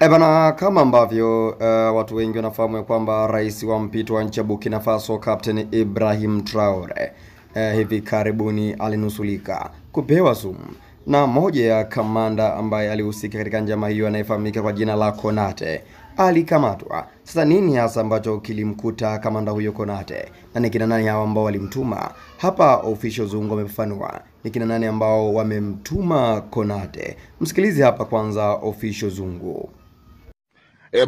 Bana, kama ambavyo watu wengi wanafahamu ya kwamba rais wa mpito wa nchi ya Burkina Faso Captain Ibrahim Traore hivi karibuni alinusulika kupewa sumu na moja ya kamanda ambaye alihusika katika njama hiyo anayefahamika kwa jina la Konate alikamatwa. Sasa nini hasa ambacho kilimkuta kamanda huyo Konate? Na ni kina nani hao ambao walimtuma? Hapa Official Zungu amefafanua ni kina nani ambao wamemtuma Konate. Msikilize hapa kwanza Official Zungu.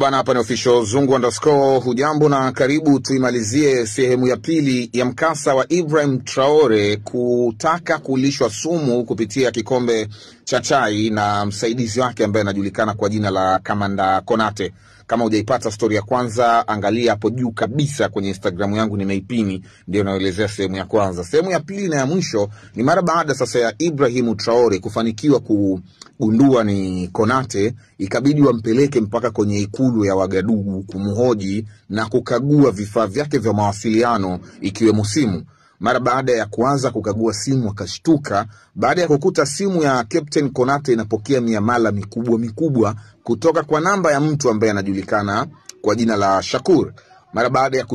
Bana, hapa ni Official Zungu _ hujambo na karibu. Tuimalizie sehemu ya pili ya mkasa wa Ibrahim Traore kutaka kulishwa sumu kupitia kikombe cha chai na msaidizi wake ambaye anajulikana kwa jina la Kamanda Konate. Kama hujaipata story ya kwanza, angalia hapo juu kabisa kwenye Instagram yangu, nimeipini, ndio naelezea sehemu ya kwanza. Sehemu ya pili na ya mwisho ni mara baada sasa ya Ibrahim Traore kufanikiwa kugundua ni Konate, ikabidi wampeleke mpaka kwenye ikulu ya Wagadugu kumhoji na kukagua vifaa vyake vya mawasiliano ikiwemo simu. Mara baada ya kuanza kukagua simu, akashtuka baada ya kukuta simu ya Captain Konate inapokea miamala mikubwa kutoka kwa namba ya mtu ambaye anajulikana kwa jina la Shakur. Mara baada ya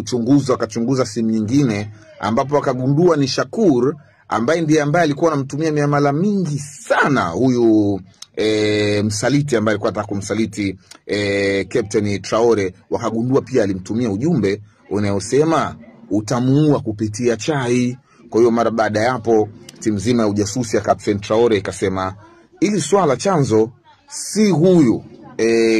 akachunguza simu nyingine, ambapo akagundua ni Shakur ambaye ndiye ambaye alikuwa anamtumia miamala mingi sana huyu msaliti ambaye alikuwa anataka kumsaliti Captain Traore. Wakagundua pia alimtumia ujumbe unaosema utamuua kupitia chai. Kwa hiyo mara baada ya hapo, timu nzima ya ujasusi ya Captain Traore ikasema ili swala chanzo si huyu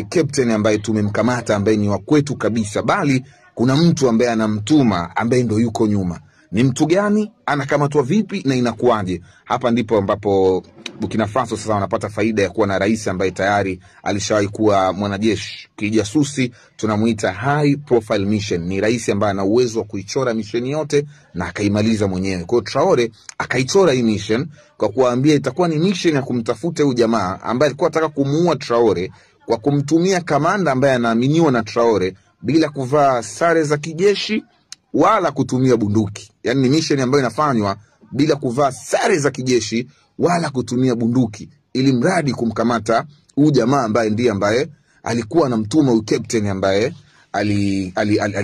captain ambaye tumemkamata ambaye ni wa kwetu kabisa, bali kuna mtu ambaye anamtuma ambaye ndo yuko nyuma. Ni mtu gani? Anakamatwa vipi na inakuaje? Hapa ndipo ambapo Burkina Faso sasa wanapata faida ya kuwa na rais ambaye tayari alishawahi kuwa mwanajeshi. Kijasusi tunamuita high profile mission. Ni rais ambaye ana uwezo wa kuichora mission yote na akaimaliza mwenyewe. Kwa hiyo Traore akaichora hii mission kwa kuambia itakuwa ni mission ya kumtafuta huyu jamaa ambaye alikuwa anataka kumuua Traore kwa kumtumia kamanda ambaye anaaminiwa na Traore bila kuvaa sare za kijeshi wala kutumia bunduki. Yaani ni mission ambayo inafanywa bila kuvaa sare za kijeshi wala kutumia bunduki, ili mradi kumkamata huyu jamaa ambaye ndiye ambaye alikuwa anamtuma huyu captain ambaye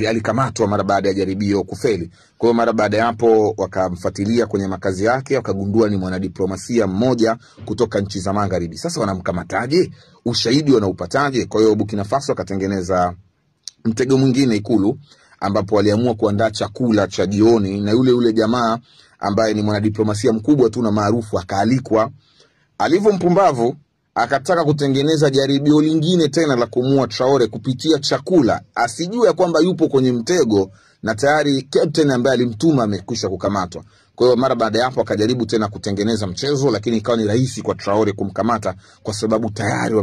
alikamatwa mara baada ya jaribio kufeli. Kwa hiyo mara baada ya hapo wakamfuatilia kwenye makazi yake, wakagundua ni mwanadiplomasia mmoja kutoka nchi za magharibi. Sasa wanamkamataje? Ushahidi wanaupataje? Kwa hiyo Burkina Faso akatengeneza mtego mwingine ikulu, ambapo waliamua kuandaa chakula cha jioni na yule jamaa ambaye ni mwanadiplomasia mkubwa tu na maarufu akaalikwa. Alivyo mpumbavu, akataka kutengeneza jaribio lingine tena la kumuua Traore kupitia chakula, asijue kwamba yupo kwenye mtego na tayari captain ambaye alimtuma amekwisha kukamatwa. Kwa hiyo mara baada ya hapo akajaribu tena kutengeneza mchezo, lakini ikawa ni rahisi kwa Traore kumkamata kwa sababu tayari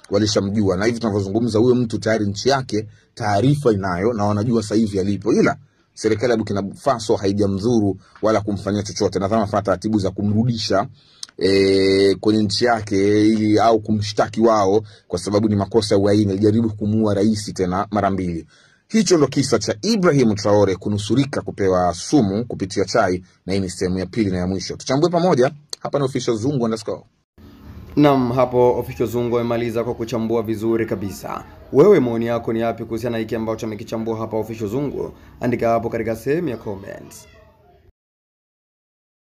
walishamjua. Na hivi tunavyozungumza huyo mtu tayari nchi yake taarifa inayo na wanajua sasa hivi alipo, ila serikali ya Burkina Faso haijamdhuru wala kumfanyia chochote. Nadhani wanafuata taratibu za kumrudisha kwenye nchi yake ili au kumshtaki wao kwa sababu ni makosa ya uhaini. Alijaribu kumuua rais tena mara mbili. Hicho ndo kisa cha Ibrahim Traore kunusurika kupewa sumu kupitia chai, na hii ni sehemu ya pili na ya mwisho. Tuchambue pamoja. Hapa ni Official Zungu _ Naam, hapo Official Zungu amemaliza kwa kuchambua vizuri kabisa. Wewe maoni yako ni yapi kuhusiana na hiki ambacho amekichambua hapa Official Zungu? Andika hapo katika sehemu ya comments.